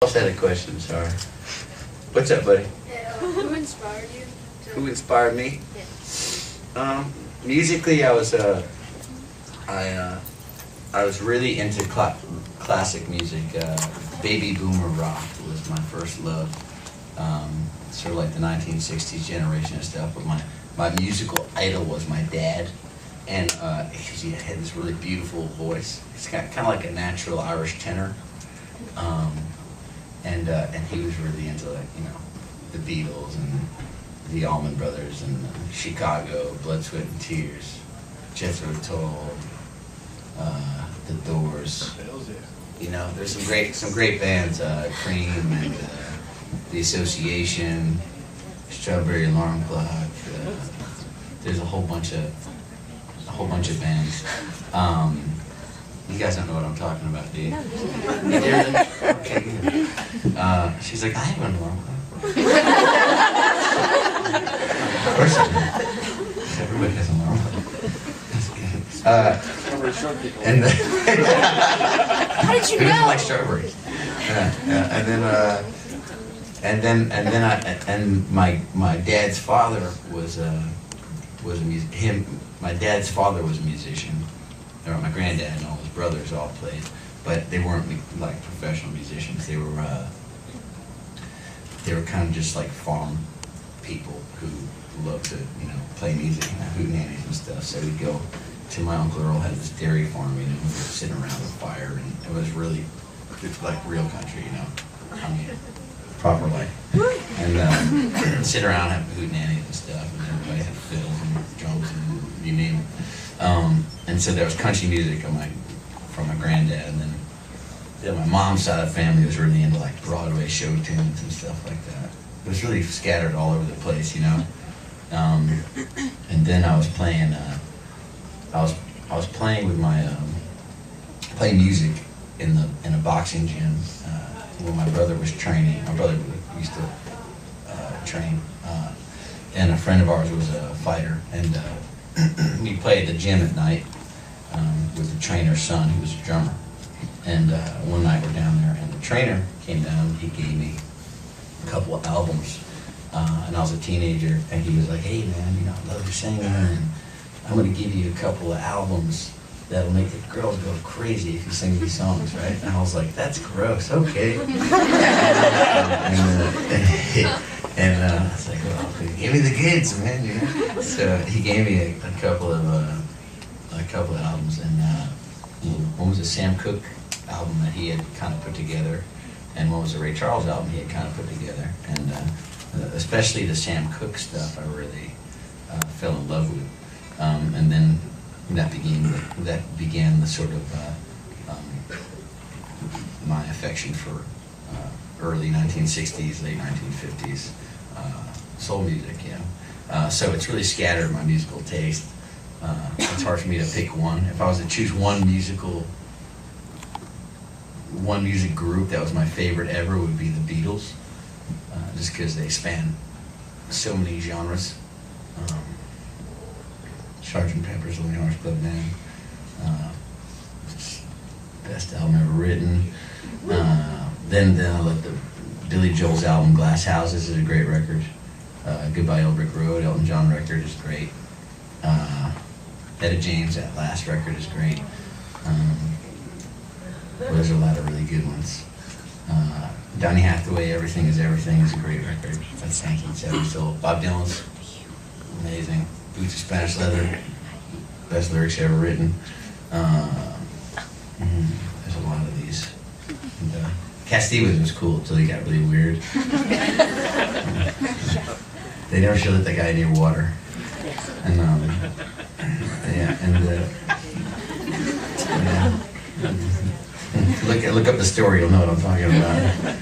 else had a question, sorry. What's up, buddy? Who inspired you? Who inspired me? Yeah. Musically, I was really into classic music. Baby boomer rock was my first love. Sort of like the 1960s generation and stuff. But my musical idol was my dad, and because he had this really beautiful voice. It's kind of like a natural Irish tenor. And he was really into, like, you know, the Beatles and the Allman Brothers and Chicago, Blood, Sweat and Tears, Jethro Tull, the Doors. You know, there's some great bands, Cream and the Association, Strawberry Alarm Clock. There's a whole bunch of bands. You guys don't know what I'm talking about, do you? Okay, good. She's like, I have an alarm clock. Of course I do. Everybody has an alarm clock. That's good. How did you know? Who doesn't like strawberries? My dad's father was a musician. My dad's father was a musician. Or my granddad and all his brothers all played, but they weren't like professional musicians. They were kind of just like farm people who loved to, you know, play music and hootenannies and stuff. So we'd go to my Uncle Earl had this dairy farm, you know, we were sitting around the fire, and it was really like real country, you know. I mean, proper life. And sit around having hootenannies and stuff, and everybody had fiddles and drums and you name it. And so there was country music from my granddad, and then my mom's side of the family was really into like Broadway show tunes and stuff like that. It was really scattered all over the place, you know. And then I was playing. I was playing with playing music in a boxing gym where my brother was training. My brother used to train, and a friend of ours was a fighter, and we played at the gym at night with the trainer's son, who was a drummer. And one night we're down there, and the trainer came down. He gave me a couple of albums, and I was a teenager. And he was like, "Hey man, you know, I love your singing, and I'm going to give you a couple of albums that'll make the girls go crazy if you sing these songs, right?" And I was like, "That's gross, okay." And I was like, "Well, give me the goods, man." You know? So he gave me a couple of albums, and one was a Sam Cooke album that he had kind of put together, and one was a Ray Charles album he had kind of put together. And especially the Sam Cooke stuff, I really fell in love with. And then that began the sort of my affection for early 1960s, late 1950s soul music, you know. So it's really scattered my musical taste. It's hard for me to pick one. If I was to choose one music group that was my favorite ever, would be the Beatles, just because they span so many genres. Sgt. Pepper's Lonely Hearts Club Band, best album ever written. Then I love the Billy Joel's album Glass Houses is a great record. Goodbye Old Brick Road, Elton John record is great. Etta James, that last record is great. There's a lot of really good ones. Donny Hathaway, Everything is Everything is a great record. That's 1970 still. Bob Dylan's amazing. Boots of Spanish Leather, best lyrics ever written. There's a lot of these. And, Cat Stevens was cool until he got really weird. They never should let that guy near water. And look up the story, you'll know what I'm talking about.